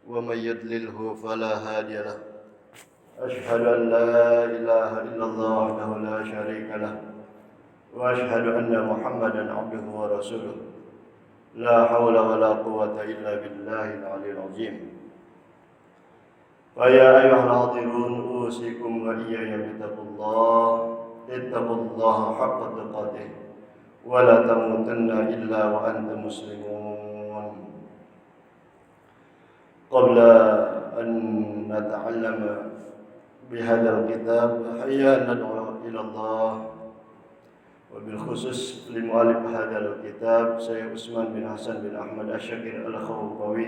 ومن يضلله فلا هادي له. أشهد أن لا إله إلا الله وحده لا شريك له وأشهد أن محمدا عبده ورسوله لا حول ولا قوة إلا بالله العلي العظيم. فيا أيها الحاضرون أوصيكم وإياي بتقوى الله. اتقوا الله حق تقاته ولا تموتن إلا وأنتم مسلمون. قبل أن نتعلم بهذا الكتاب هيا ندعو إلى الله، وبالخصوص لمؤلف هذا الكتاب Syekh Utsman bin Hasan bin Ahmad Asy-Syakir Al-Khawqawi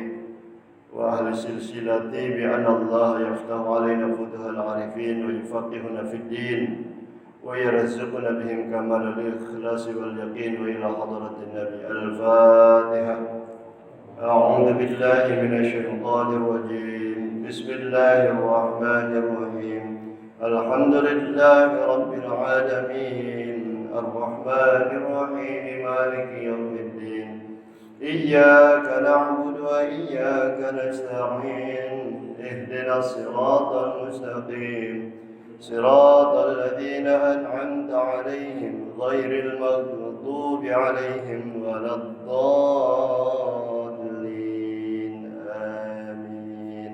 wa ahli silsilati bi anna Allah yaftahu alaina futuhal arifin wa yufaqqihuna fid din wa yarzuquna bihim kamal al-ikhlas wal yaqin wa ila hadratin nabi. Al-Fatihah. A'udzu billahi minasy syaithanir rajim. Bismillahir rahmanir rahim. Alhamdulillahi rabbil alamin. Ar-Rahmanir Rahim. Maliki yaumiddin. Iyyaka na'budu wa iyyaka nasta'in. Ihdinas siratal mustaqim. Siratal ladzina an'amta 'alaihim ghairil maghdubi 'alaihim waladdallin. Amin.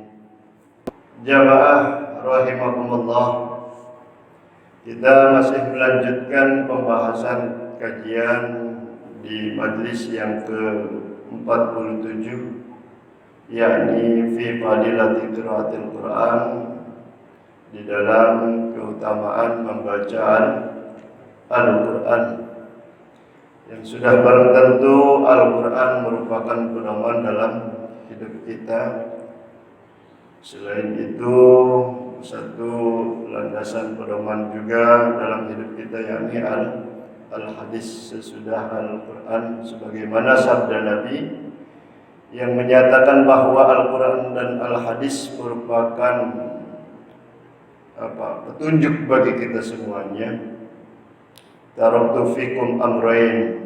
Jamaah rahimakumullah. Kita masih melanjutkan pembahasan kajian di majlis yang ke-47, yakni fi fadilati qiraatil Quran, di dalam keutamaan membaca Al-Quran. Yang sudah barang tentu Al-Quran merupakan pedoman dalam hidup kita. Selain itu, satu landasan pedoman juga dalam hidup kita, yakni al-hadis sesudah Al-Quran, sebagaimana sabda Nabi yang menyatakan bahwa Al-Quran dan Al-Hadis merupakan petunjuk bagi kita semuanya. Taraktu fikum amrayn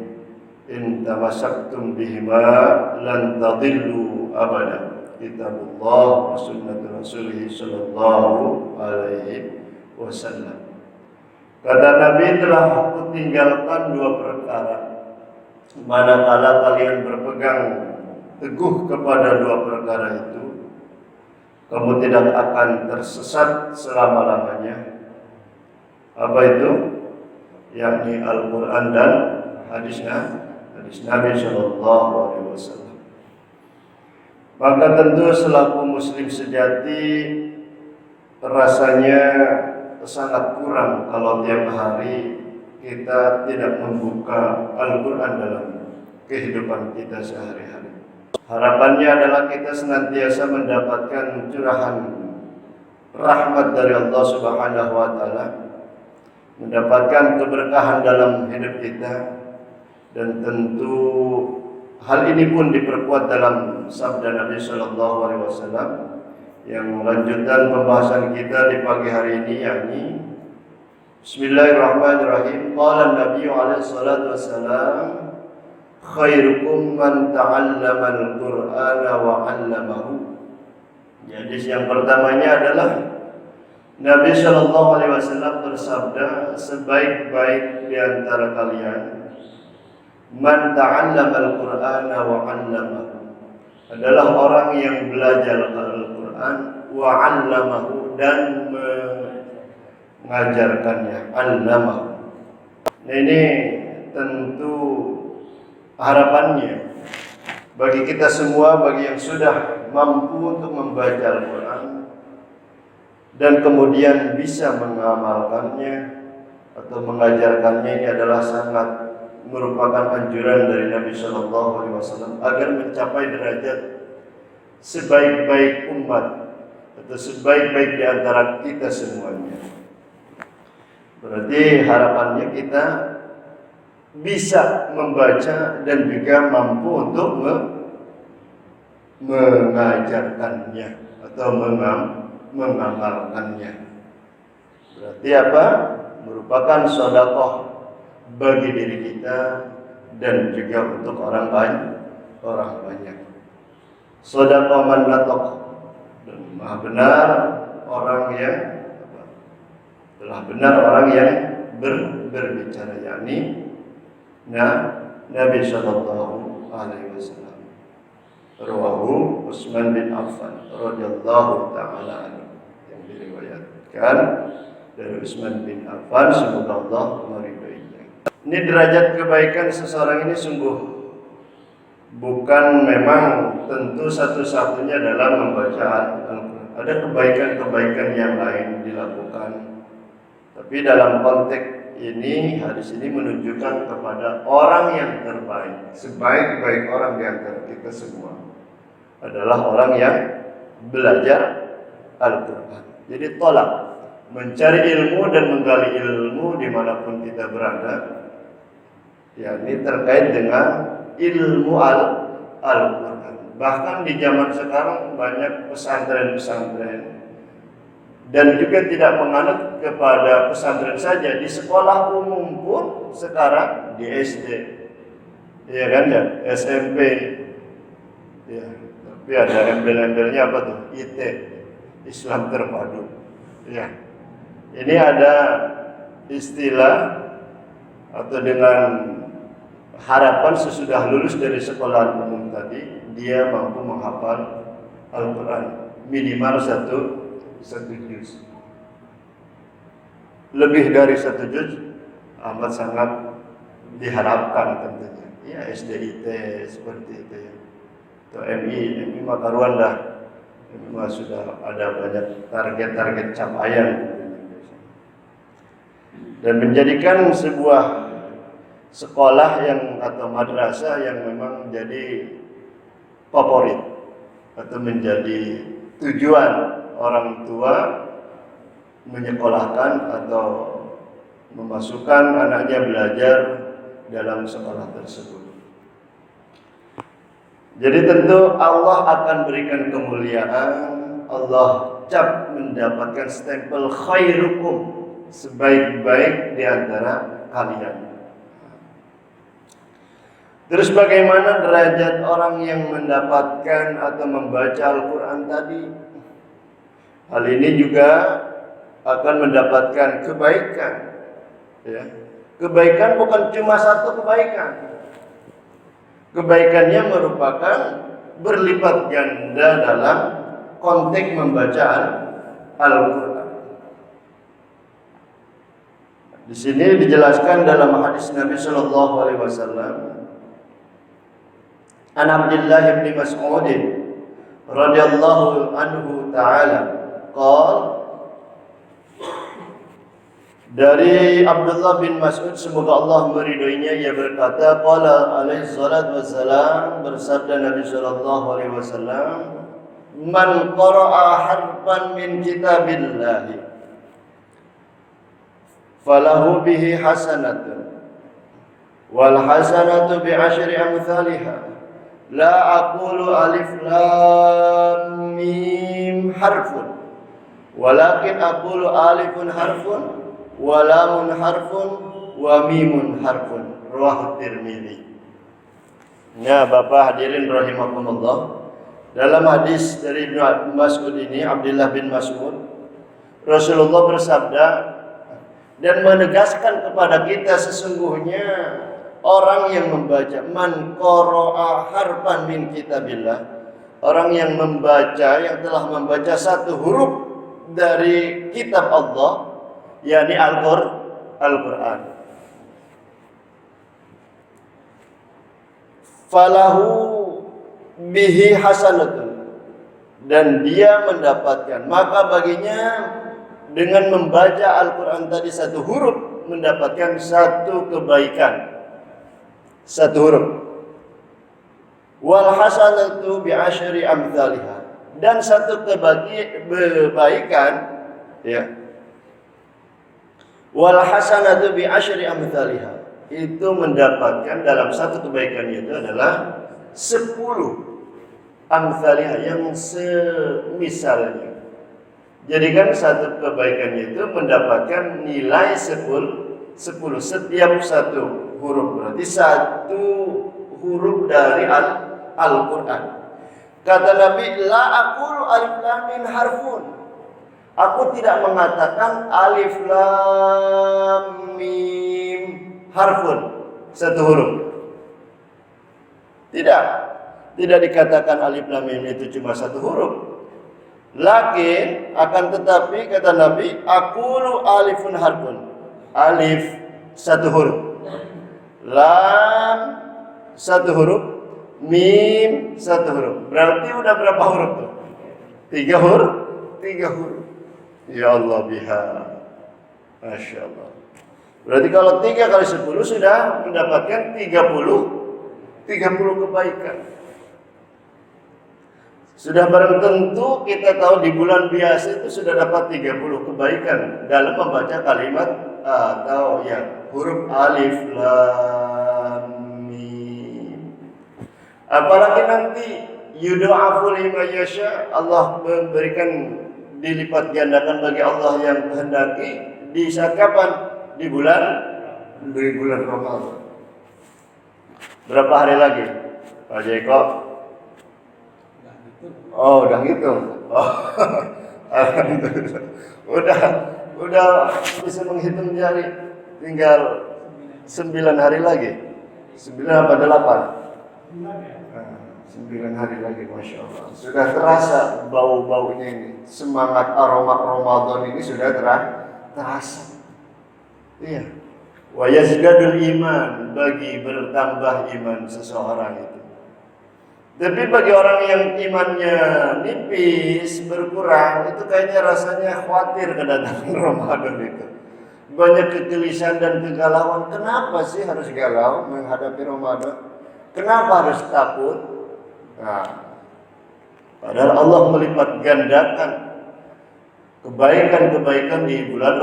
in tamassaktum bihima lan tadillu abada, kitabullah wa sunnatu rasulih sallallahu alaihi wasallam. Kata Nabi, telah aku tinggalkan dua perkara, manakala kalian berpegang teguh kepada dua perkara itu, kamu tidak akan tersesat selama-lamanya. Apa itu? Yakni Al-Quran dan hadis Nabi sallallahu alaihi wasallam. Maka tentu selaku muslim sejati rasanya sangat kurang kalau tiap hari kita tidak membuka Al-Quran dalam kehidupan kita sehari-hari. Harapannya adalah kita senantiasa mendapatkan curahan rahmat dari Allah Subhanahu wa taala, mendapatkan keberkahan dalam hidup kita, dan tentu hal ini pun diperkuat dalam sabda Nabi sallallahu alaihi wasallam yang melanjutkan pembahasan kita di pagi hari ini, yakni Bismillahirrahmanirrahim. Qala Nabi alaihi salatu wassalam, khairukum man ta'allama al-Qur'ana wa 'allamahu. Jadi yang pertamanya adalah Nabi sallallahu alaihi wasallam bersabda, sebaik-baik di antara kalian man ta'allama al-Qur'ana wa 'allamahu, adalah orang yang belajar Al-Quran, wa 'allamahu, dan mengajarkannya, 'allamahu. Nah, ini tentu harapannya bagi kita semua, bagi yang sudah mampu untuk membaca Al-Quran dan kemudian bisa mengamalkannya atau mengajarkannya, ini adalah sangat merupakan anjuran dari Nabi sallallahu alaihi wasallam agar mencapai derajat sebaik-baik umat atau sebaik-baik di antara kita semuanya. Berarti harapannya kita bisa membaca dan juga mampu untuk mengajarkannya atau mengamalkannya. Berarti apa? Merupakan sedekah bagi diri kita dan juga untuk orang banyak. Sedekah man natak Maha benar orang yang telah benar orang yang berbicara, yakni Nabi Shallallahu Alaihi Wasallam. Rawahu Utsman bin Affan radhiyallahu taala anhu, yang diriwayatkan dari Utsman bin Affan, semoga Allah meridhoinya. Ini derajat kebaikan seseorang ini sungguh bukan memang tentu satu-satunya dalam membaca Al-Quran. Ada kebaikan-kebaikan yang lain dilakukan, tapi dalam konteks ini, hadis ini menunjukkan kepada orang yang terbaik. Sebaik-baik orang di antara kita semua adalah orang yang belajar Al-Quran. Jadi tolak mencari ilmu dan menggali ilmu dimanapun kita berada, yakni terkait dengan ilmu Al-Quran. Bahkan di zaman sekarang banyak pesantren-pesantren, dan juga tidak menganut kepada pesantren saja, di sekolah umum pun sekarang, di SD, ya kan ya, SMP, ya, tapi ada embel-embelnya apa tuh, IT, Islam Terpadu, ya. Ini ada istilah atau dengan harapan sesudah lulus dari sekolah umum tadi, dia mampu menghafal Al-Quran minimal satu juz. Lebih dari 1 juz amat sangat diharapkan tentunya. Ya SDIT seperti itu ya. Atau MI mah karuan dah. MI mah sudah ada banyak target-target capaian dan menjadikan sebuah sekolah yang atau madrasah yang memang menjadi favorit atau menjadi tujuan orang tua menyekolahkan atau memasukkan anaknya belajar dalam sekolah tersebut. Jadi tentu Allah akan berikan kemuliaan. Allah cap mendapatkan stempel khairukum, sebaik-baik di antara kalian. Terus bagaimana derajat orang yang mendapatkan atau membaca Al-Quran tadi? Hal ini juga akan mendapatkan kebaikan. Ya. Kebaikan bukan cuma satu kebaikan. Kebaikannya merupakan berlipat ganda dalam konteks membaca Al-Quran. Di sini dijelaskan dalam hadis Nabi Sallallahu Alaihi Wasallam, An Abdullah bin Mas'ud radhiyallahu anhu ta'ala qala, dari Abdullah bin Mas'ud semoga Allah meridhoinya, ia berkata, qala alaihi salatu wassalam, bersabda Nabi sallallahu alaihi wasallam, man qara'a harfan min kitabillah falahu bihi hasanatun wal hasanatu bi asyri amsalihha. La aqulu alif lam mim harfun, walakin aqulu alifun harfun, wa lamun harfun, wa mimun harfun. Rawahu Tirmidzi. Ya, Bapak hadirin rahimakumullah. Dalam hadis dari Ibnu Mas'ud ini, Abdullah bin Mas'ud, Rasulullah bersabda dan menegaskan kepada kita, sesungguhnya orang yang membaca man qara'a harfan min kitabillah, orang yang membaca, yang telah membaca satu huruf dari kitab Allah, yakni Al-Quran, falahu bihi hasanatun, dan dia mendapatkan, maka baginya dengan membaca Al-Quran tadi satu huruf mendapatkan satu kebaikan, satu huruf. Wal hasanatu bi asyri amsalihha, dan satu kebaikan, ya, wal hasanatu bi asyri amsalihha, itu mendapatkan dalam satu kebaikan itu adalah 10 amsalihha, yang semisalnya. Jadi kan satu kebaikannya itu mendapatkan nilai 10 setiap satu huruf, berarti satu huruf dari Al-Quran. Kata Nabi, la aqulu alif lam mim harfun. Aku tidak mengatakan alif lam mim harfun, satu huruf. Tidak dikatakan alif lam mim itu cuma satu huruf. Lakin akan tetapi kata Nabi, aqulu alifun harfun. Alif satu huruf, lam satu huruf, mim satu huruf. Berarti udah berapa huruf tuh? 3 huruf. 3 huruf. Ya Allah biha. Masya Allah. Berarti kalau 3 kali 10 sudah mendapatkan 30 kebaikan. Sudah barang tentu kita tahu di bulan biasa itu sudah dapat 30 kebaikan dalam membaca kalimat atau ya huruf alif lam mim. Apalagi nanti yudha'afu liman yasha, Allah memberikan dilipat gandakan bagi Allah yang kehendaki. Di saat kapan? Di bulan Ramadan. Berapa hari lagi, Pak Jeko? Oh, udah ngitung. Oh, udah bisa menghitung jari. Tinggal 9 hari lagi. 9 apa 8? 9 hari lagi, Masya Allah. Sudah terasa bau-baunya ini. Semangat aroma Ramadan ini sudah terasa. Iya. Wa yazdadul iman, bagi bertambah iman seseorang itu. Tapi bagi orang yang imannya nipis, berkurang, itu kayaknya rasanya khawatir kedatangan Ramadan itu. Banyak kegelisahan dan kegalauan. Kenapa sih harus galau menghadapi Ramadan? Kenapa harus takut? Nah, padahal Allah melipat gandakan kebaikan-kebaikan di bulan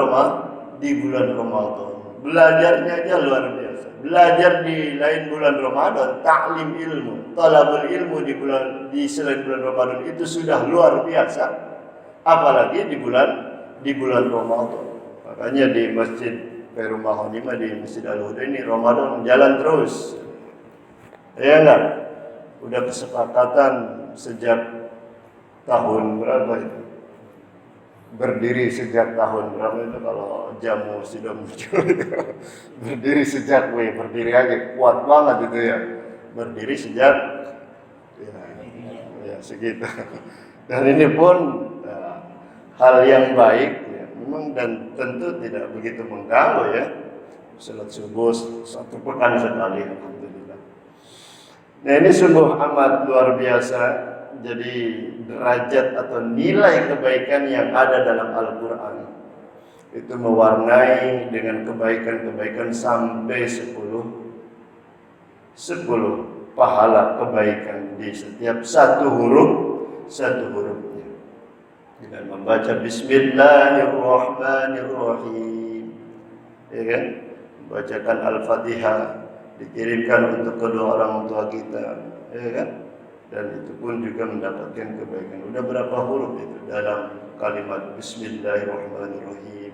Ramadan. Belajarnya aja luar biasa. Belajar di lain bulan Ramadan, ta'lim ilmu, talabul ilmu di selain bulan Ramadan itu sudah luar biasa. Apalagi di bulan Ramadan. Makanya di Masjid Perumah Honima, di Masjid Al-Huda ini Ramadan jalan terus. Ya enggak? Udah kesepakatan sejak tahun berapa itu? Berdiri sejak tahun berapa itu kalau jamu sudah muncul itu. Berdiri sejak, berdiri aja kuat banget itu ya. Berdiri sejak ya segitu. Dan ini pun hal yang baik ya, memang, dan tentu tidak begitu mengganggu ya. Salat subuh 1 pekan sekali, alhamdulillah. Nah, ini sungguh amat luar biasa. Jadi derajat atau nilai kebaikan yang ada dalam Al-Quran itu mewarnai dengan kebaikan-kebaikan sampai 10 pahala kebaikan di setiap satu hurufnya. Dengan membaca Bismillahirrahmanirrahim, ya kan? Membacakan Al-Fatihah, dikirimkan untuk kedua orang tua kita, ya kan? Dan itu pun juga mendapatkan kebaikan. Udah berapa huruf itu dalam kalimat Bismillahirrahmanirrahim,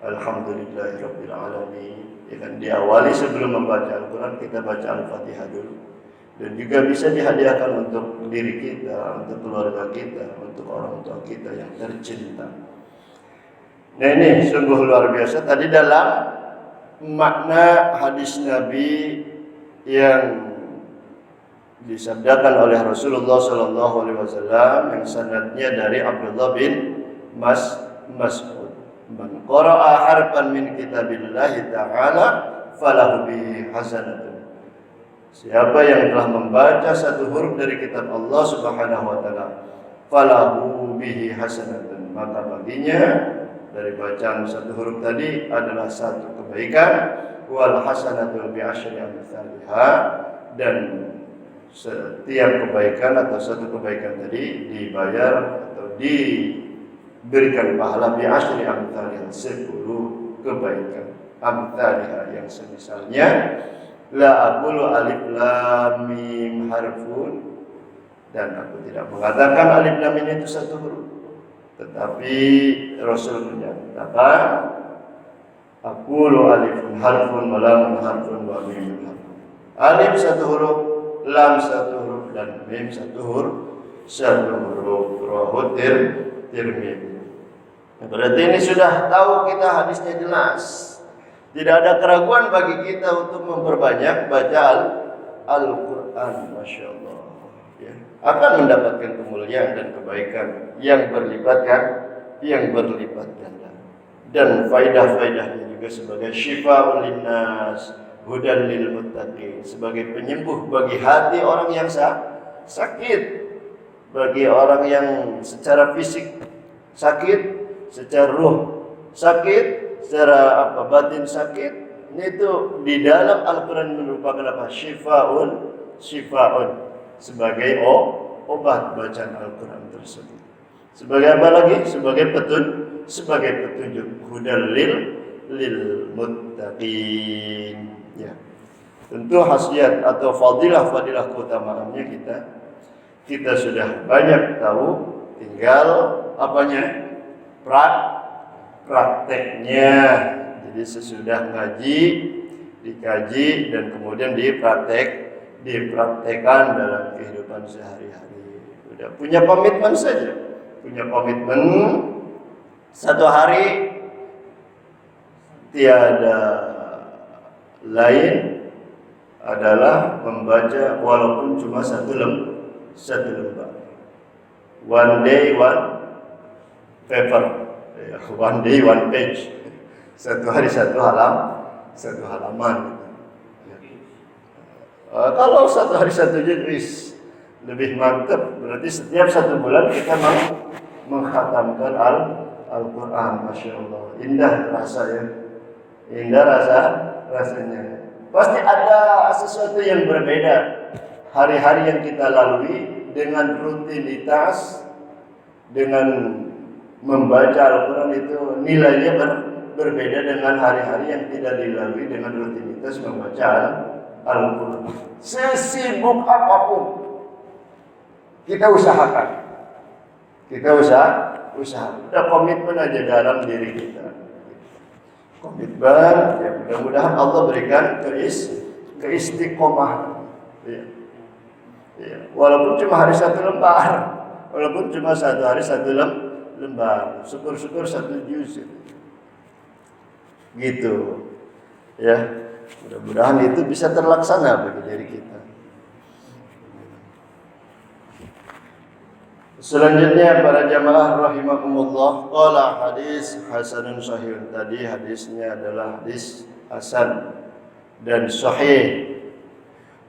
Alhamdulillahirabbil alamin. Ya kan, diawali sebelum membaca Al-Quran kita baca Al-Fatihah dulu. Dan juga bisa dihadiahkan untuk diri kita, untuk keluarga kita, untuk orang tua kita yang tercinta. Nah, ini sungguh luar biasa. Tadi dalam makna hadis Nabi yang disabdakan oleh Rasulullah SAW yang sanadnya dari Abdullah bin Mas'ud. Man qara'a harfan min kitabillahi ta'ala falahu bihi hasanatun. Siapa yang telah membaca satu huruf dari kitab Allah Subhanahu wa taala, falahu bihi hasanatun, maka baginya dari bacaan satu huruf tadi adalah satu kebaikan, wal hasanatu bi asyri amsalha, dan setiap kebaikan atau satu kebaikan tadi dibayar atau diberikan pahala bi asyri amsalha, 10 kebaikan amsalha yang semisalnya. La aqulu alif lam mim harfun, dan aku tidak mengatakan alif lam mim itu satu huruf, tetapi Rasul menyatakan aqulu alifun harfun wa lamun harfun wa mim harfun. Alif satu huruf, lam satu huruf, dan mim satu satu huruf. Rawahu Tirmidzi. Berarti ini sudah tahu kita hadisnya jelas. Tidak ada keraguan bagi kita untuk memperbanyak baca Al-Quran. Masya Allah. Ya. Akan mendapatkan kemuliaan dan kebaikan yang berlipat ganda. Dan faidah-faidahnya juga sebagai syifa'ul linnas, hudan lil muttaqin, sebagai penyembuh bagi hati orang yang sakit, bagi orang yang secara fisik sakit, secara ruh sakit, secara batin sakit. Itu di dalam Al-Quran merupakan apa? Syifa'un sebagai obat bacaan Al-Quran tersebut. Sebagai apa lagi? Sebagai petunjuk hudal lil muttaqin. Ya. Tentu khasiat atau fadilah keutamaannya kita sudah banyak tahu, tinggal apanya? Prakteknya. Jadi sesudah ngaji, dikaji dan kemudian dipraktekkan dalam kehidupan sehari-hari. Udah punya komitmen saja. Punya komitmen satu hari tiada lain adalah membaca walaupun cuma satu lembar. One day one paper, one day one page. Satu hari satu halaman. Kalau satu hari satu juz lebih mantap. Berarti setiap satu bulan kita mau mengkhatamkan Al-Quran. Masya Allah, indah rasanya. Rasanya. Pasti ada sesuatu yang berbeda hari-hari yang kita lalui dengan rutinitas, dengan membaca Al-Quran itu nilainya berbeda dengan hari-hari yang tidak dilalui dengan rutinitas membaca Al-Quran. Sesibuk apapun kita usahakan. Udah komitmen aja dalam diri kita. Komitmen, ya mudah-mudahan Allah berikan keistiqomahan. Ya. Walaupun cuma hari satu lembar, walaupun cuma satu hari satu lembar, syukur-syukur satu juz gitu. Ya, mudah-mudahan itu bisa terlaksana bagi diri kita. Selanjutnya para jamaah rahimakumullah, qala hadis hasanun sahihun. Tadi hadisnya adalah hadis hasan dan sahih.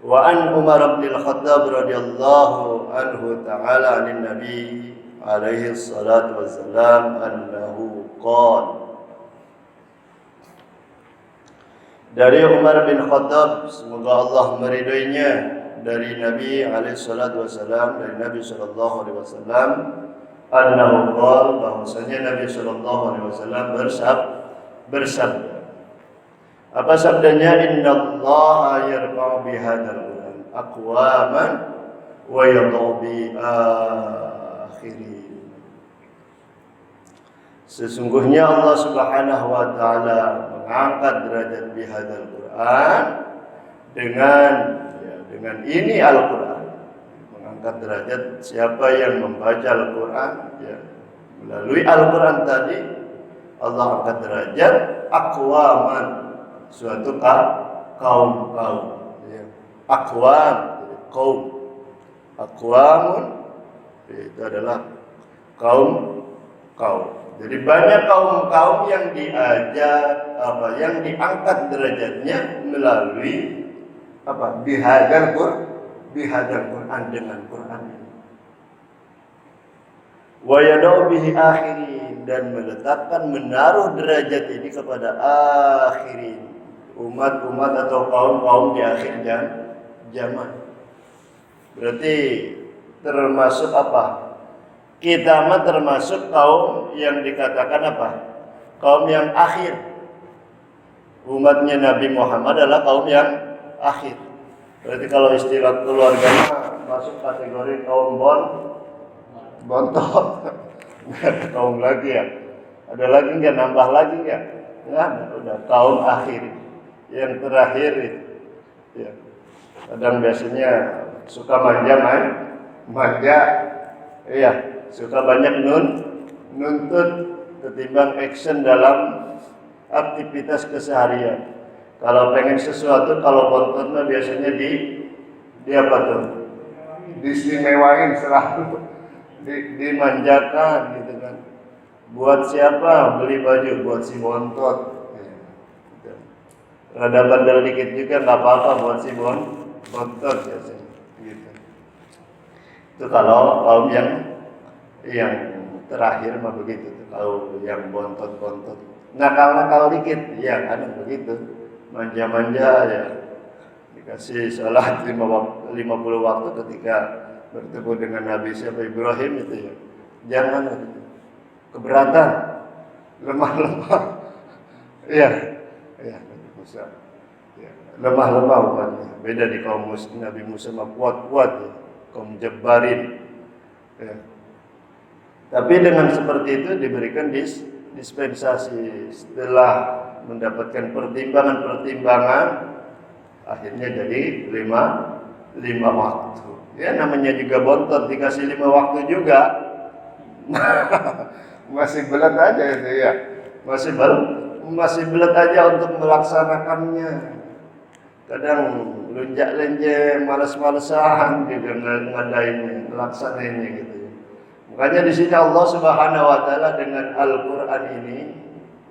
Wa an Umar bin Khattab radhiyallahu anhu ta'ala anin nabi alaihi salatu wassalam annahu qala. Dari Umar bin Khattab, semoga Allah meridhoinya, dari Nabi alaihi salatu wassalam, dari Nabi sallallahu alaihi wasallam, annahu qala, bahwasanya Nabi sallallahu alaihi wasallam bersabda. Apa sabdanya? Innallaha yarfa'u bihadzal Qur'an aqwaman wa yadh'u bi akhirin. Sesungguhnya Allah Subhanahu wa taala mengangkat derajat bihadzal Qur'an dengan ini Al-Quran. Mengangkat derajat siapa yang membaca Al-Quran, ya, melalui Al-Quran tadi Allah angkat derajat aqwaman, suatu kaum, ya. Kaum, aqwamun itu adalah kaum. Jadi banyak kaum yang yang diangkat derajatnya melalui bihadzal Quran, dengan Quran ini. Wa yadau bihi akhirin, dan meletakkan, menaruh derajat ini kepada akhirin, umat-umat atau kaum-kaum di akhir zaman. Berarti termasuk apa? Kita termasuk kaum yang dikatakan kaum yang akhir. Umatnya Nabi Muhammad adalah kaum yang akhir. Berarti kalau istilah keluarganya masuk kategori kaum bontot. Nggak ada kaum lagi ya. Ada lagi nggak? Nambah lagi nggak? Nggak, udah kaum akhir. Yang terakhir itu. Ya. Kadang biasanya suka manja Iya, suka banyak nuntut ketimbang action dalam aktivitas keseharian. Kalau pengen sesuatu, kalau bontot mah biasanya di apa tuh? Diistimewain selalu, dimanjakan gitu kan. Buat siapa? Beli baju buat si bontot. Ya, gitu. Rada bandel dikit juga nggak apa-apa buat si bontot biasanya. Gitu. Itu kalau kaum yang terakhir mah begitu. Kalau yang bontot-bontot, nakal-nakal dikit, ya kadang begitu. Manja-manja ya, dikasih sholat 50 waktu ketika bertemu dengan Nabi siapa Ibrahim itu ya. Jangan keberatan, lemah-lemah. Iya, iya Nabi Musa. Ya, lemah-lemah umatnya. Beda di kaum Nabi Musa mah kuat-kuat ya. Kaum Jabbarin. Ya. Tapi dengan seperti itu diberikan dispensasi setelah mendapatkan pertimbangan-pertimbangan, akhirnya jadi lima waktu. Ya namanya juga bontot, dikasih 5 waktu juga masih belat aja itu ya, masih belat aja untuk melaksanakannya. Kadang lunjak-lenjeng, malas-malasan juga ngadainnya, melaksanainnya gitu. Makanya di sini Allah Subhanahu wa taala dengan Al-Qur'an ini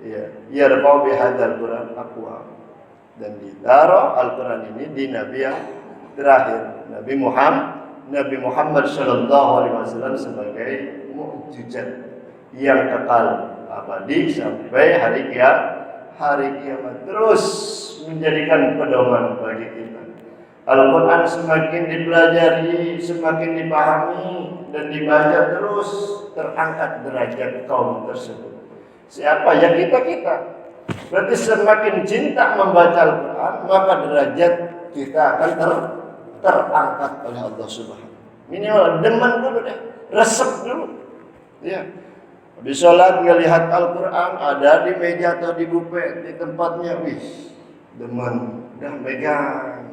ya, yarfa'u bihadzal Qur'an aqwam. Dan ditaruh Al-Qur'an ini di nabi yang terakhir, Nabi Muhammad sallallahu alaihi wasallam sebagai mukjizat yang kekal abadi sampai hari kiamat terus menjadikan pedoman bagi kita. Al-Quran semakin dipelajari, semakin dipahami dan dibaca terus terangkat derajat kaum tersebut. Siapa? Ya kita. Berarti semakin cinta membaca Al-Quran, maka derajat kita akan terangkat oleh Allah Subhanahu. Minimal demen dulu deh, resep dulu. Ya. Habis sholat ngelihat Al-Quran ada di meja atau di bufet di tempatnya, wih, demen, udah pegang.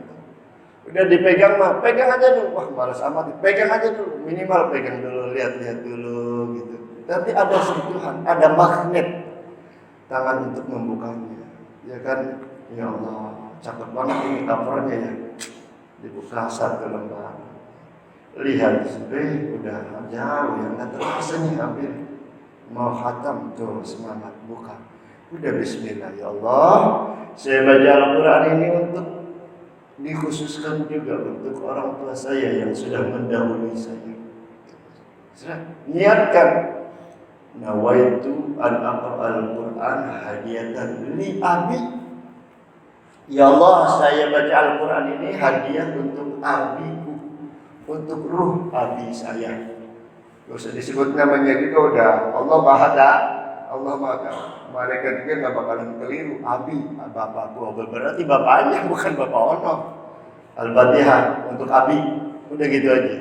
Udah dipegang mah, pegang aja dulu. Wah, malas amat. Pegang aja dulu, minimal pegang dulu, lihat-lihat dulu gitu. Nanti ada sentuhan, ada magnet tangan untuk membukanya. Ya kan? Ya Allah, cakep banget ini covernya ya. Dibuka satu lembar. Lihat, udah jauh ya, nggak terasa nih hampir mau khatam tuh, semangat buka. Udah bismillah, ya Allah, saya baca Al-Quran ini untuk dikhususkan juga untuk orang tua saya yang sudah mendahului saya. Niatkan, nawaitu an aqra'al Qur'an hadiyatan li abi. Ya Allah, saya baca Al-Quran ini hadiah untuk abiku, untuk ruh abi saya. Gak usah disebut namanya juga udah. Allah Maha Allah Maha. Mereka juga nggak bakalan keliru. Abi, bapakku. Berarti bapaknya bukan bapak ono. Al-Fatihah untuk abi. Udah gitu aja.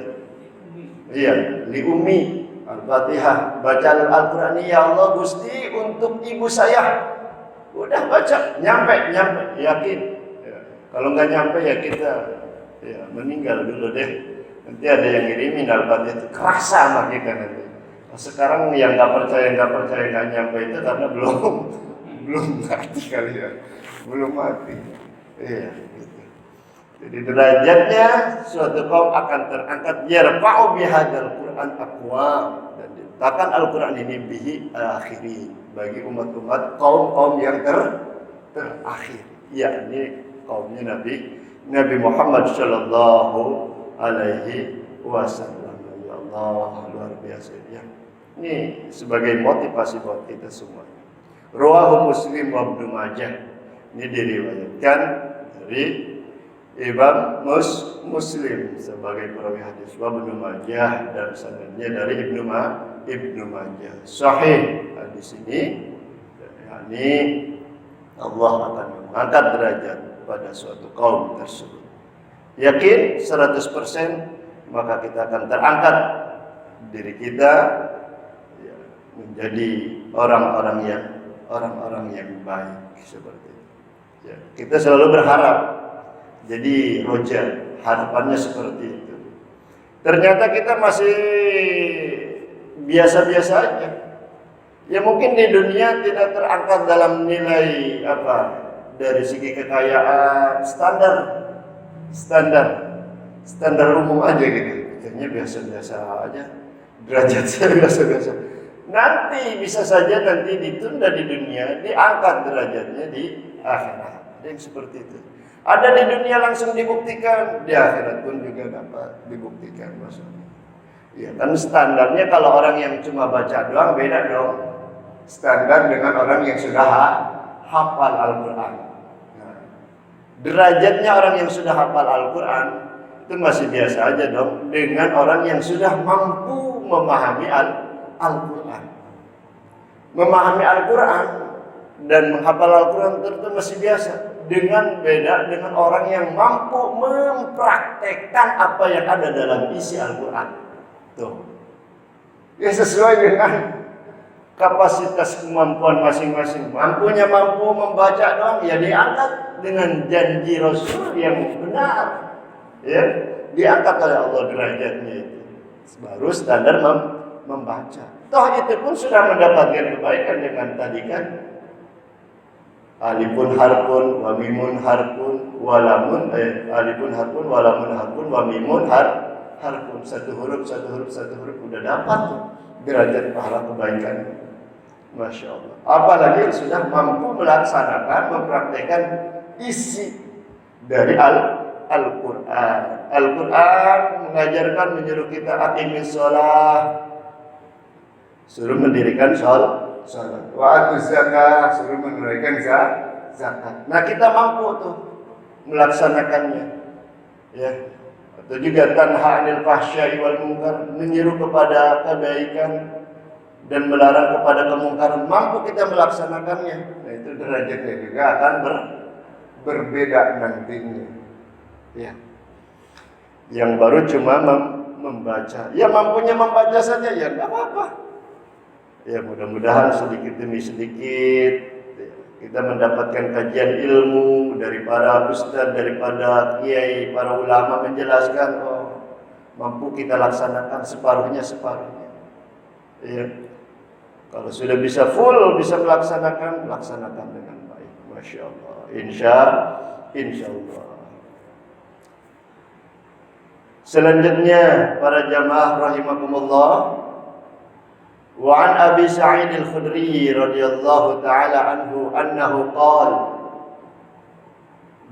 Iya, li ummi. Al-Fatihah. Baca Al-Quran ini ya Allah Gusti untuk ibu saya. Udah baca, nyampe, yakin. Ya. Kalau nggak nyampe ya kita meninggal dulu deh. Nanti ada yang ngirimin Al-Fatihah itu kerasa sama kita nanti. Sekarang yang nggak percaya nggak nyampe itu karena belum mati kali ya, belum mati. Iya, gitu. Jadi derajatnya suatu kaum akan terangkat yarfa'u bihadzal Qur'an aqwam, dan diletakkan Al-Quran ini bihi akhiri bagi umat-umat kaum yang terakhir, yakni kaumnya Nabi Muhammad sallallahu alaihi wasallam. Ya Allah, luar biasa ya. Ini sebagai motivasi buat kita semua. Rawahu Muslim wa Ibnu Majah. Ini diriwayatkan dari Imam Muslim sebagai perawi hadis, wa Ibnu Majah, dan sanadnya dari Ibnu Majah. Sahih hadis ini, yakni Allah akan mengangkat derajat pada suatu kaum tersebut. Yakin 100%, maka kita akan terangkat diri kita menjadi orang-orang yang baik seperti itu. Ya, kita selalu berharap jadi roja, harapannya seperti itu. Ternyata kita masih biasa-biasa aja. Ya mungkin di dunia tidak terangkat dalam nilai apa, dari segi kekayaan, standar umum aja gitu. Kayaknya biasa-biasa aja. Derajat saya biasa-biasa. Nanti bisa saja nanti ditunda di dunia, diangkat derajatnya di akhirat. Ada yang seperti itu. Ada di dunia langsung dibuktikan, di akhirat pun juga dapat dibuktikan maksudnya. Ya kan standarnya kalau orang yang cuma baca doang beda dong. Standar dengan orang yang sudah hafal Al-Quran. Nah, derajatnya orang yang sudah hafal Al-Quran itu masih biasa aja dong dengan orang yang sudah mampu memahami Al-Quran. Memahami Al-Quran dan menghafal Al-Quran itu masih biasa. Dengan beda dengan orang yang mampu mempraktekkan apa yang ada dalam isi Al-Quran. Tuh. Ya sesuai dengan kapasitas kemampuan masing-masing. Mampunya mampu membaca doang, ya diangkat dengan janji Rasul yang benar. Ya, diangkat oleh Allah derajatnya itu. Baru standar membaca. Toh itu pun sudah mendapatkan kebaikan dengan tadi kan. Alifun harfun, wa mimun harfun, wa lamun alifun harfun, wa lamun harfun, wa mimun harfun. Satu huruf udah dapat tuh derajat pahala kebaikan. Masya Allah. Apalagi yang sudah mampu melaksanakan, mempraktekkan isi dari Al-Quran. Al-Quran mengajarkan, menyuruh kita aqimis sholat, suruh mendirikan sholat. Wa atuz zakah, suruh menunaikan zakat. Nah kita mampu tuh melaksanakannya. Ya. Atau juga tanha 'anil fahsya'i wal munkar, menyeru kepada kebaikan dan melarang kepada kemungkaran, mampu kita melaksanakannya. Nah itu derajatnya juga akan berbeda nantinya. Ya. Yang baru cuma membaca. Ya mampunya membaca saja ya enggak apa-apa. Ya mudah-mudahan sedikit demi sedikit kita mendapatkan kajian ilmu dari para ustaz, daripada kiai, para ulama menjelaskan, oh mampu kita laksanakan separuhnya. Ya. Kalau sudah bisa full, bisa laksanakan dengan baik. Masya Allah. Insya Allah. Selanjutnya para jamaah rahimakumullah, wa an Abi Sa'id Al-Khudri radhiyallahu taala anhu annahu qala,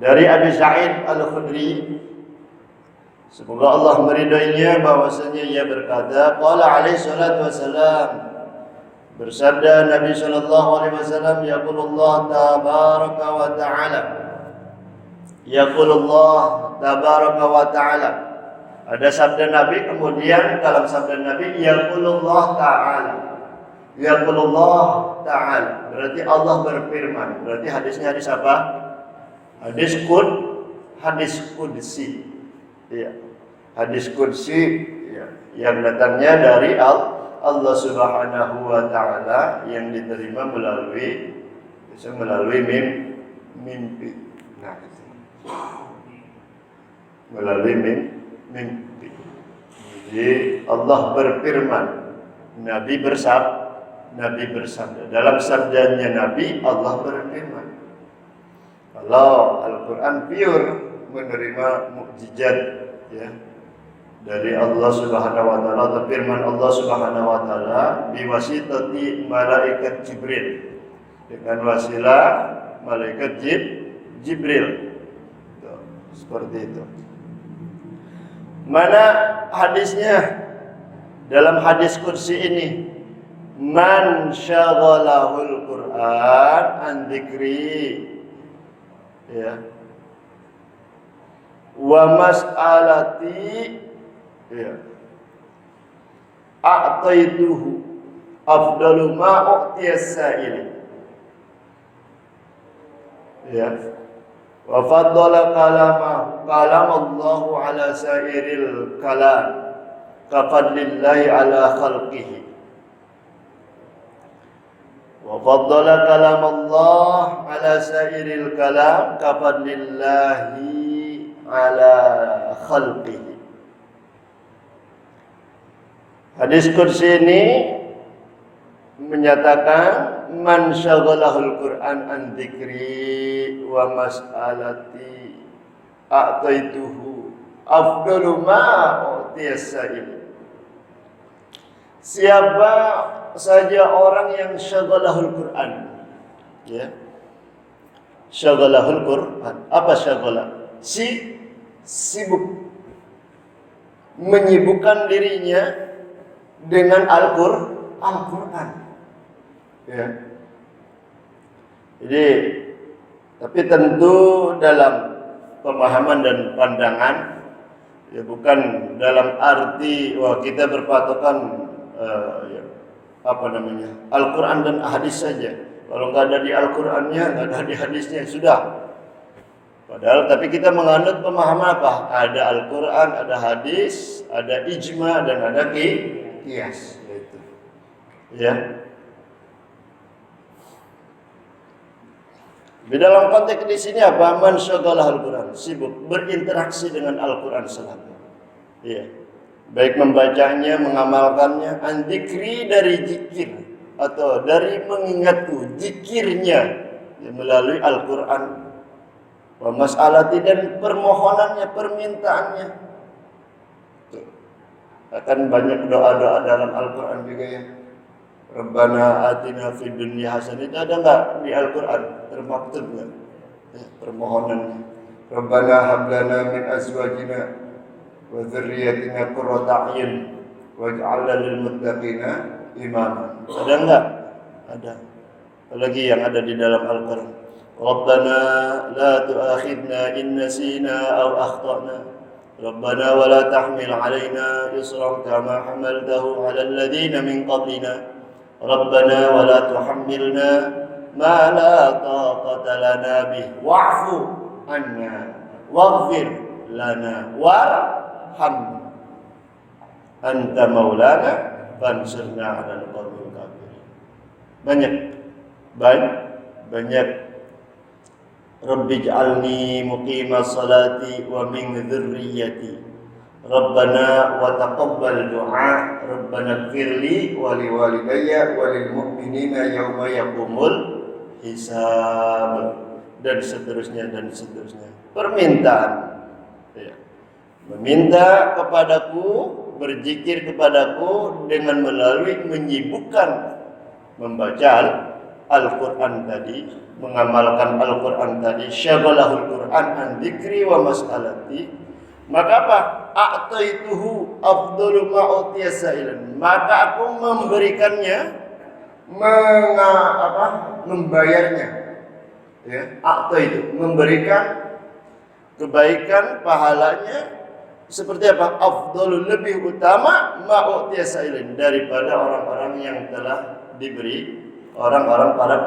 dari Abi Sa'id Al-Khudri, semoga Allah meridainya, bahwasanya ia berkata, qala alaihi salatu wassalam, bersabda Nabi sallallahu alaihi wasallam, yaqulullah tabaraka wa ta'ala, yaqulullah tabaraka wa ta'ala. Ada sabda Nabi, kemudian dalam sabda Nabi yaqulullah ta'ala. Yaqulullah ta'ala berarti Allah berfirman. Berarti hadisnya hadis apa? Hadis qudsi. Ya. Hadis qudsi ya, yang datangnya dari Allah Subhanahu wa taala, yang diterima melalui mimpi. Nah, itu. Melalui mimpi. Jadi Allah berfirman, Nabi bersabda. Dalam sabdanya Nabi, Allah berfirman. Kalau Al-Quran pure menerima mukjizat ya dari Allah Subhanahu wa taala, atau firman Allah Subhanahu wa taala biwasitati malaikat Jibril, dengan wasilah malaikat Jibril. Tuh, seperti itu. Mana hadisnya? Dalam hadis qudsi ini, man syaghalahul Qur'an an dzikri ya wa mas'alati ya a'taituhu afdalu ma u'tiyas sa'ili ya wa faddala kalam Allah ala sairil kalam kafadlillahi ala khalqihi. Wa faddala kalam Allah ala sairil kalam kafadlillahi ala khalqihi. Hadis qudsi ini menyatakan man syaghalahul Qur'an an dzikri wa mas'alati a'taituhu afdalu ma utiyas sa'il. Siapa saja orang yang syaghalahul Qur'an, ya. Syaghalahul Qur'an. Apa syaghalah? Sibuk, menyibukkan dirinya dengan Al-Qur'an. Ya. Jadi, tapi tentu dalam pemahaman dan pandangan, ya bukan dalam arti wah kita berpatokan ya, Al-Quran dan hadis saja. Kalau nggak ada di Al-Qurannya, nggak ada di hadisnya, sudah. Padahal, tapi kita menganut pemahaman apa? Ada Al-Quran, ada hadis, ada ijma, dan ada qiyas. Gitu. Ya. Di dalam konteks di sini apa? Man syaghalahul Quran, sibuk berinteraksi dengan Al-Quran selalu. Ya. Baik membacanya, mengamalkannya, an-dzikri dari zikir atau dari mengingatku, zikirnya ya, melalui Al-Quran, wa mas'alati dan permohonannya, permintaannya. Tuh. Akan banyak doa-doa dalam Al-Quran juga ya. Rabbana atina fid dunya hasanah, itu ada enggak di Al-Quran? Termaktub enggak? Ya, permohonannya. Rabbana hab lana min azwajina wa dzurriyyatina qurrata a'yun waj'alna lil muttaqina imama. Ada enggak? Ada. Apalagi yang ada di dalam Al-Quran. Rabbana la tu'akhidna in nasina aw akhtana. Rabbana wa la tahmil 'alaina isran kama hamaltahu 'alal ladzina min qablina. Rabbana wa la tuhammilna ma la taqata lana bih wa'fu 'anna waghfir lana warhamna anta maulana fansurna 'alal qawmil kafirin. Banyak Rabbi ij'alni muqimas salati wa min dzurriyyati Rabbana wa taqabbal du'a Rabbana ighfirli wa liwalidayya wa lil mu'minina yauma yaqumul hisab, dan seterusnya. Permintaan ya. Meminta kepadaku, berzikir kepadaku dengan melalui menyibukkan membaca Al-Quran tadi, mengamalkan Al-Quran tadi, syaghalahul Quran an dzikri wa mas'alati. Maka apa? A'taituhu afdalu ma utiyas sa'ilan. Maka aku memberikannya, membayarnya. Ya, a'taitu, memberikan kebaikan, pahalanya seperti apa? Afdalu, lebih utama ma utiyas sa'ilan, daripada orang-orang yang telah diberi, orang-orang para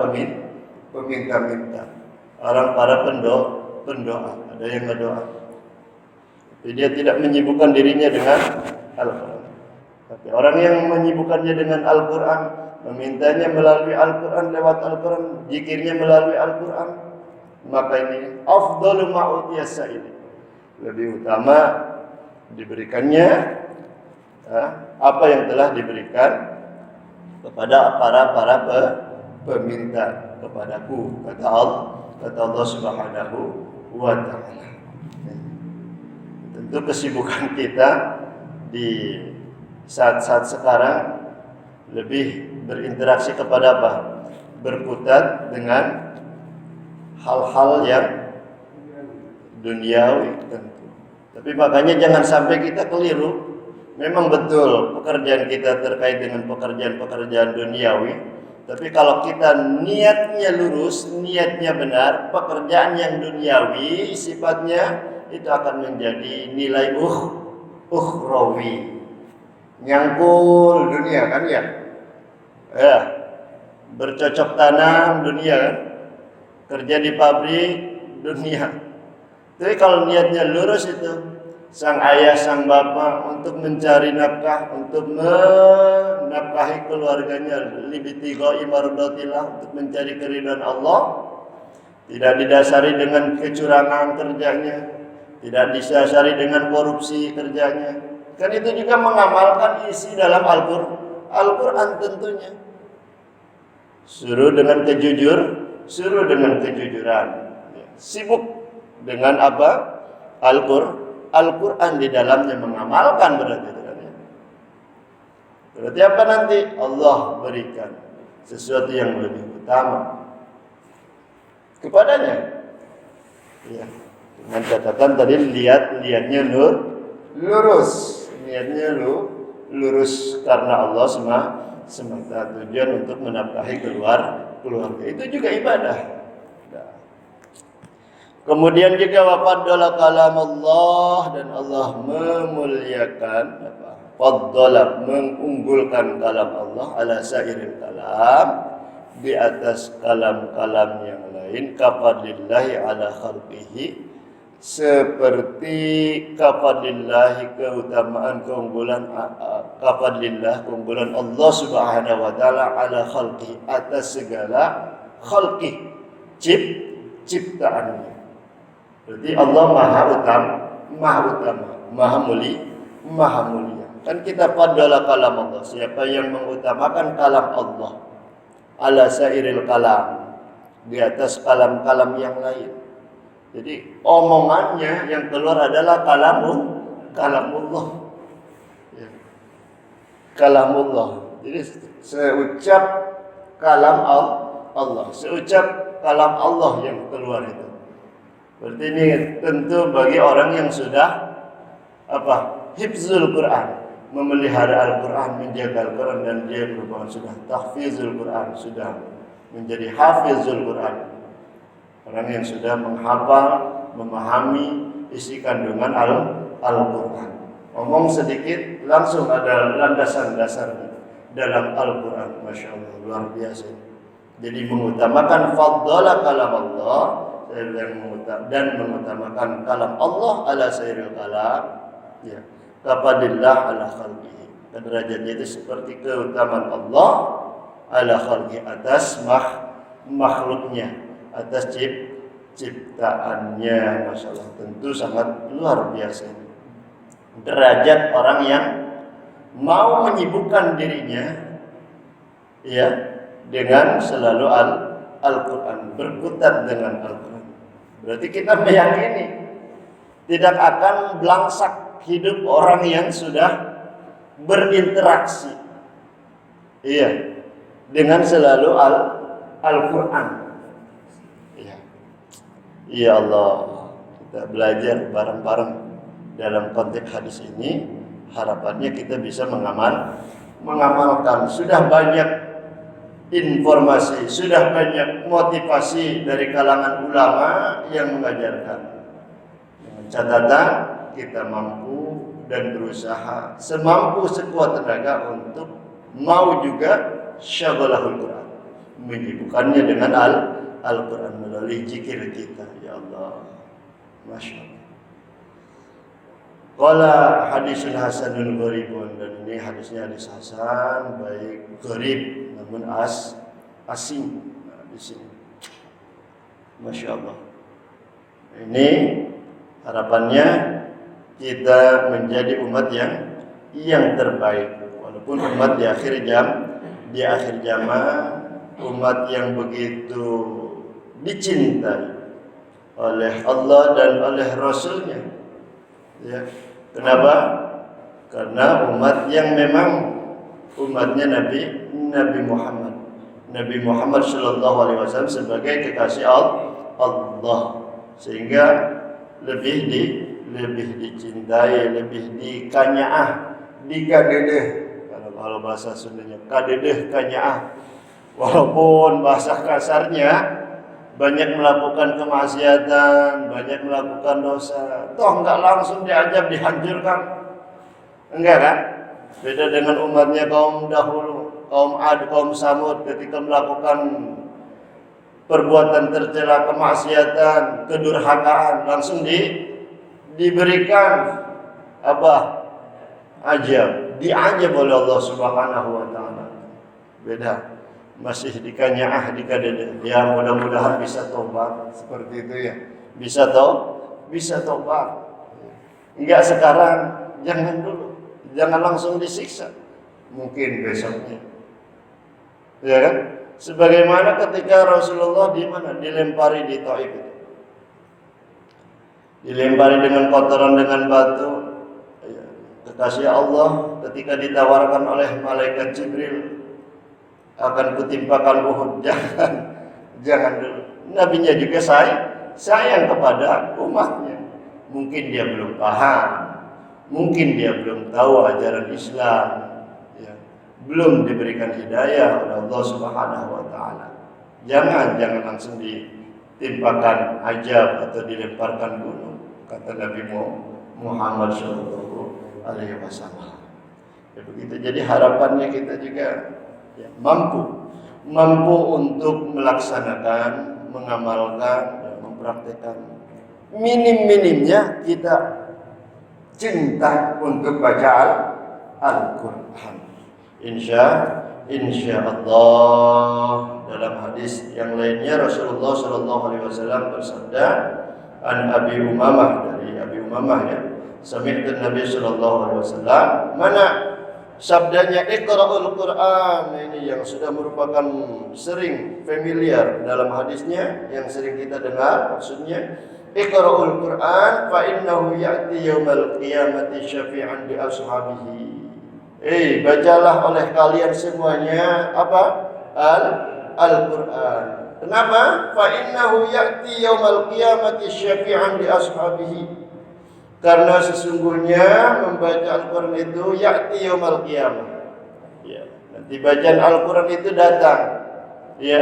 peminta-minta, orang para pendoa. Ada yang berdoa, tapi dia tidak menyibukkan dirinya dengan Al-Quran. Tapi orang yang menyibukkannya dengan Al-Quran, memintanya melalui Al-Quran, lewat Al-Quran, zikirnya melalui Al-Quran, maka ini afdalu ma utiyas sa'il, lebih utama diberikannya apa yang telah diberikan kepada para peminta kepadaku, kata Allah Subhanahu wa ta'ala. Tentu kesibukan kita di saat-saat sekarang lebih berinteraksi kepada apa? Berkutat dengan hal-hal yang duniawi tentu. Tapi makanya jangan sampai kita keliru. Memang betul pekerjaan kita terkait dengan pekerjaan-pekerjaan duniawi. Tapi kalau kita niatnya lurus, niatnya benar, pekerjaan yang duniawi sifatnya itu akan menjadi nilai ukhrawi. Nyangkul dunia kan ya? Ya. Bercocok tanam dunia kan? Kerja di pabrik dunia. Tapi kalau niatnya lurus itu, sang ayah, sang bapak untuk mencari nafkah, untuk menafkahi keluarganya, libtigha'i mardatillah, untuk mencari keridhaan Allah, tidak didasari dengan kecurangan kerjanya, tidak didasari dengan korupsi kerjanya, Kan itu juga mengamalkan isi dalam Al-Quran tentunya. Suruh dengan suruh dengan kejujuran. Sibuk dengan apa? Al-Quran di dalamnya mengamalkan berarti. Berarti apa nanti? Allah berikan sesuatu yang lebih utama kepadanya. Ya. Dengan catatan tadi lihatnya lurus. Niatnya lurus karena Allah semata, tujuan untuk menafkahi keluarga. Itu juga ibadah. Nah. Kemudian juga wafaddala kalam Allah, dan Allah memuliakan faddala, mengunggulkan kalam Allah ala sairil kalam, di atas kalam-kalam yang lain, kafadillahi ala khalqihi, seperti kafadillahi, keutamaan, keunggulan keunggulan Allah Subhanahu wa taala ala khalqi, atas segala khalqi, ciptaannya. Berarti Allah maha utama, maha mulia. Kan kita fadala kalam Allah, siapa yang mengutamakan kalam Allah ala sairil kalam, di atas kalam-kalam yang lain. Jadi omongannya yang keluar adalah kalamullah. Ya. Kalamullah. Jadi seucap kalam Allah, seucap kalam Allah yang keluar itu. Berarti ini tentu bagi orang yang sudah hifzul Quran, memelihara Al-Quran, menjaga Al-Quran, dan dia merupakan sudah tahfizul Quran, sudah menjadi hafizul Quran. Orang yang sudah menghafal, memahami isi kandungan Al-Quran. Ngomong sedikit langsung ada landasan dasarnya dalam Al-Quran. Masya Allah, luar biasa. Jadi mengutamakan faddala kalam Allah dan mengutamakan kalam Allah ala sairil kalam, ya, kafadillah ala khalqihi. Derajatnya itu seperti keutamaan Allah ala khalqi, atas makhluknya, atas ciptaannya. Masya Allah, tentu sangat luar biasa. Derajat orang yang mau menyibukkan dirinya, ya, dengan selalu Al-Quran, berkutat dengan Al-Quran. Berarti kita meyakini tidak akan belangsak hidup orang yang sudah berinteraksi, iya, dengan selalu Al-Quran. Iya. Ya Allah, kita belajar bareng-bareng dalam konteks hadis ini. Harapannya kita bisa mengamalkan. Sudah banyak informasi, sudah banyak motivasi dari kalangan ulama yang mengajarkan. Dengan catatan kita mampu dan berusaha semampu sekuat tenaga untuk mau juga syaghalahul Quran, menyibukkannya dengan Al-Quran melalui zikir kita. Ya Allah, Masya Allah. Qala hadisun hasanun gharibun, dan ini hadisnya hadis hasan, baik gharib namun asing. Nah, di sini Masya Allah. Ini harapannya kita menjadi umat yang terbaik, walaupun umat di akhir zaman, umat yang begitu dicintai oleh Allah dan oleh Rasulnya. Ya. Kenapa? Karena umat yang memang umatnya Nabi Muhammad Shallallahu Alaihi Wasallam sebagai kekasih Allah, sehingga lebih dicintai, lebih dikanyaah, dikadedeh. Kalau bahasa Sundanya kadedeh, kanyaah. Walaupun bahasa kasarnya banyak melakukan kemaksiatan, banyak melakukan dosa, toh enggak langsung diajab dihancurkan, enggak kan? Beda dengan umatnya kaum dahulu, kaum Ad, kaum Samud, ketika melakukan perbuatan tercela, kemaksiatan, kedurhakaan, langsung diberikan ajab, diajab oleh Allah Subhanahu wa taala. Beda. Masih dikanyaah, dikadedeh. Ya, mudah-mudahan bisa tobat seperti itu ya. Bisa tobat. Enggak sekarang, jangan dulu. jangan langsung disiksa. Mungkin besoknya. Ya kan? Sebagaimana ketika Rasulullah di mana? Dilempari di Taif itu. Dilempari dengan kotoran, dengan batu. Kekasih Allah ketika ditawarkan oleh malaikat Jibril, akan kutimpakan Uhud. Jangan dulu. Nabinya juga sayang kepada umatnya. Mungkin dia belum paham, mungkin dia belum tahu ajaran Islam, ya, belum diberikan hidayah oleh Allah Subhanahu wa taala. Jangan langsung ditimpakan ajab atau dilemparkan gunung, kata Nabi Muhammad sallallahu alaihi wasallam. Ya begitu. Jadi harapannya kita juga ya, mampu untuk melaksanakan, mengamalkan, ya, mempraktekkan. Minim-minimnya kita cinta untuk baca Al-Quran. Insya Allah. Dalam hadis yang lainnya Rasulullah Shallallahu Alaihi Wasallam bersabda, an Abi Umamah, dari Abi Umamah, ya, sami'tu Nabi Shallallahu Alaihi Wasallam, mana sabdanya Iqra'ul Quran, ini yang sudah merupakan sering familiar dalam hadisnya, yang sering kita dengar. Maksudnya Iqra'ul Quran fa innahu ya'ti yaumal qiyamati syafi'an li ashabihi. Bacalah oleh kalian semuanya apa? Al-Quran. Kenapa? Fa innahu ya'ti yaumal qiyamati syafi'an li ashabihi. Karena sesungguhnya membaca Al-Quran itu ya'ti yaumal qiyamah. Ya, nanti bacaan Al-Quran itu datang, ya,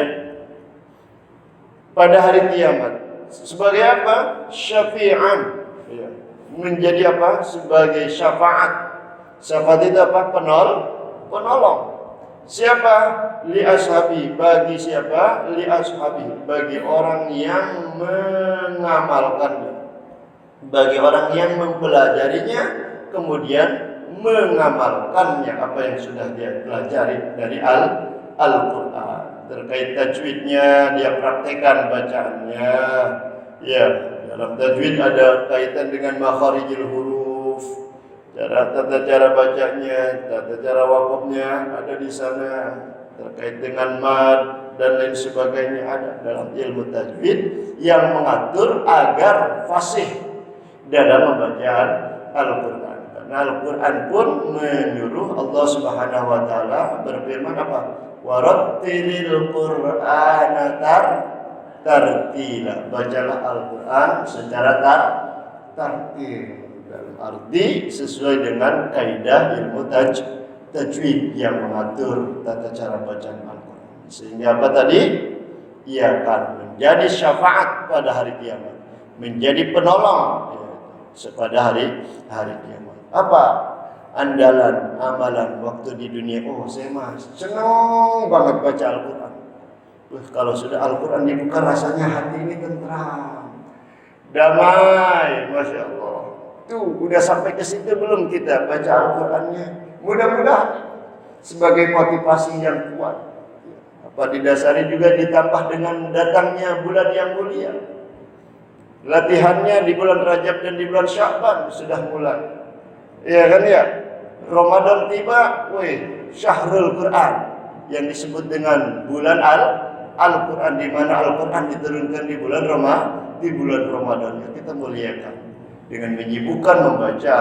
pada hari kiamat. Sebagai apa? Syafi'an, ya, menjadi apa? Sebagai syafaat. Syafaat itu apa? Penolong. Siapa? Li ashabi. Bagi siapa? Li ashabi. Bagi orang yang mengamalkannya, bagi orang yang mempelajarinya, kemudian mengamalkannya apa yang sudah dia pelajari dari Al-Quran. Terkait tajwidnya, dia praktekkan bacaannya. Ya, dalam tajwid ada kaitan dengan makharijul huruf, tata cara bacanya, tata cara wakafnya ada di sana. Terkait dengan mad dan lain sebagainya ada dalam ilmu tajwid yang mengatur agar fasih dalam bacaan Al-Quran. Karena Al-Quran pun menyuruh, Allah Subhanahu wa taala berfirman apa? Warattilil Qur'ana tartila. Bacalah Al-Quran secara tartil, dalam arti sesuai dengan kaidah ilmu tajwid yang mengatur tata cara bacaan Al-Quran. Sehingga apa tadi? Ia akan menjadi syafaat pada hari kiamat, menjadi penolong pada hari kiamat. Apa andalan amalan waktu di dunia? Oh, saya mah senang banget baca Al-Quran. Kalau sudah Al-Quran dibuka rasanya hati ini tentram, damai, masya Allah. Tuh udah sampai ke situ belum kita baca Al-Qurannya? Mudah-mudahan sebagai motivasi yang kuat. Apa didasari juga ditambah dengan datangnya bulan yang mulia. Latihannya di bulan Rajab dan di bulan Sya'ban sudah mulai. Iya kan ya? Ramadan tiba, Syahrul Quran, yang disebut dengan bulan Al-Quran, di mana Al-Quran diturunkan di bulan Ramadan. Kita muliakan dengan menyibukkan membaca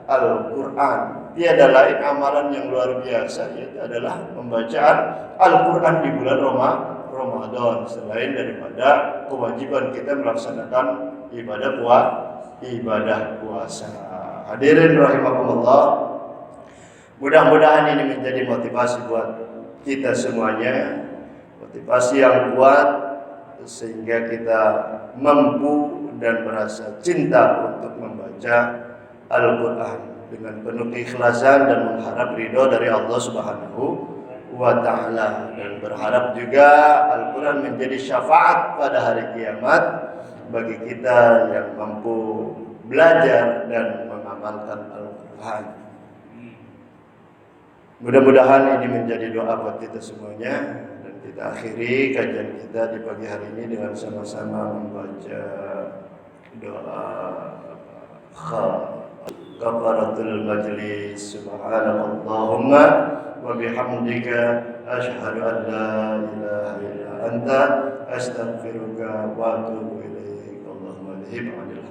Al-Quran. Tiada lain amalan yang luar biasa, yaitu adalah membaca Al-Quran di bulan Ramadan, selain daripada kewajiban kita melaksanakan ibadah puasa. Hadirin rahimakumullah, mudah-mudahan ini menjadi motivasi buat kita semuanya, motivasi yang kuat sehingga kita mampu dan merasa cinta untuk membaca Al-Quran dengan penuh keikhlasan dan mengharap ridho dari Allah Subhanahu wa ta'ala, dan berharap juga Al-Quran menjadi syafaat pada hari kiamat bagi kita yang mampu belajar dan mengamalkan Al-Quran. Mudah-mudahan ini menjadi doa buat kita semuanya, dan kita akhiri kajian kita di pagi hari ini dengan sama-sama membaca doa kafaratul majlis. Subhanakallahumma wa bihamdika asyhadu an la ilaha illa anta astaghfiruka wa atubu ilaik. Allahumma dhib 'anil